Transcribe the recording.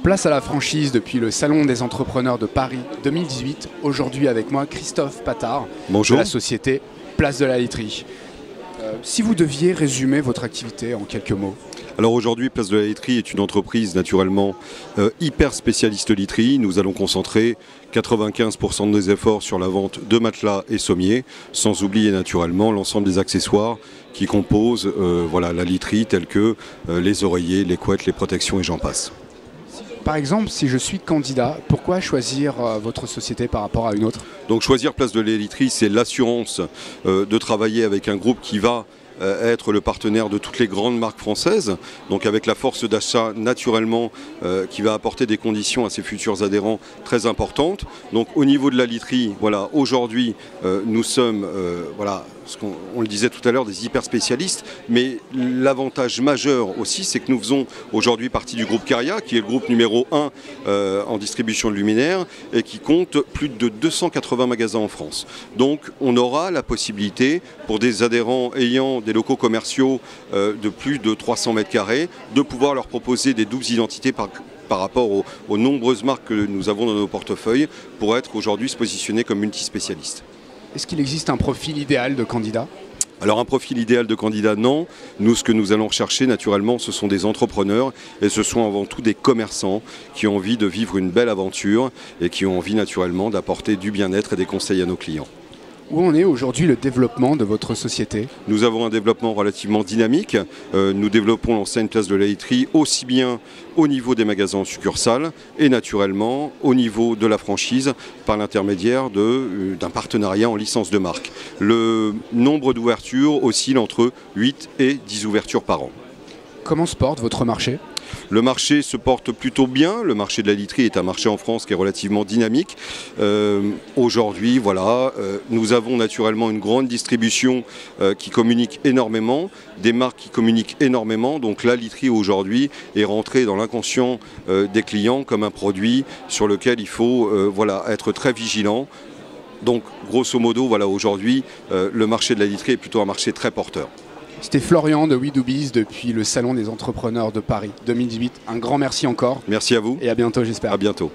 Place à la franchise depuis le Salon des entrepreneurs de Paris 2018. Aujourd'hui avec moi Christophe Patard. Bonjour. De la société Place de la Laiterie. Si vous deviez résumer votre activité en quelques mots. Alors aujourd'hui, Place de la Laiterie est une entreprise naturellement hyper spécialiste literie. Nous allons concentrer 95% de nos efforts sur la vente de matelas et sommiers, sans oublier naturellement l'ensemble des accessoires qui composent la literie, tels que les oreillers, les couettes, les protections et j'en passe. Par exemple, si je suis candidat, pourquoi choisir votre société par rapport à une autre? Donc choisir Place de la Laiterie, c'est l'assurance de travailler avec un groupe qui va être le partenaire de toutes les grandes marques françaises, donc avec la force d'achat naturellement qui va apporter des conditions à ses futurs adhérents très importantes. Donc au niveau de la literie, voilà, aujourd'hui nous sommes on le disait tout à l'heure, des hyper spécialistes, mais l'avantage majeur aussi, c'est que nous faisons aujourd'hui partie du groupe Caria, qui est le groupe numéro 1 en distribution de luminaires et qui compte plus de 280 magasins en France. Donc on aura la possibilité pour des adhérents ayant des locaux commerciaux de plus de 300 mètres carrés de pouvoir leur proposer des doubles identités par rapport aux nombreuses marques que nous avons dans nos portefeuilles pour être aujourd'hui se positionner comme multispécialiste. Est-ce qu'il existe un profil idéal de candidat? Alors un profil idéal de candidat, non. Nous, ce que nous allons rechercher naturellement, ce sont des entrepreneurs et ce sont avant tout des commerçants qui ont envie de vivre une belle aventure et qui ont envie naturellement d'apporter du bien-être et des conseils à nos clients. Où en est aujourd'hui le développement de votre société? Nous avons un développement relativement dynamique. Nous développons l'enseigne Place de la Laiterie aussi bien au niveau des magasins en succursale et naturellement au niveau de la franchise par l'intermédiaire d'un partenariat en licence de marque. Le nombre d'ouvertures oscille entre 8 et 10 ouvertures par an. Comment se porte votre marché? Le marché se porte plutôt bien. Le marché de la literie est un marché en France qui est relativement dynamique. Aujourd'hui, nous avons naturellement une grande distribution qui communique énormément, des marques qui communiquent énormément. Donc la literie aujourd'hui est rentrée dans l'inconscient des clients comme un produit sur lequel il faut être très vigilant. Donc grosso modo, aujourd'hui, le marché de la literie est plutôt un marché très porteur. C'était Florian de We Do Biz depuis le Salon des entrepreneurs de Paris 2018. Un grand merci encore. Merci à vous. Et à bientôt, j'espère. À bientôt.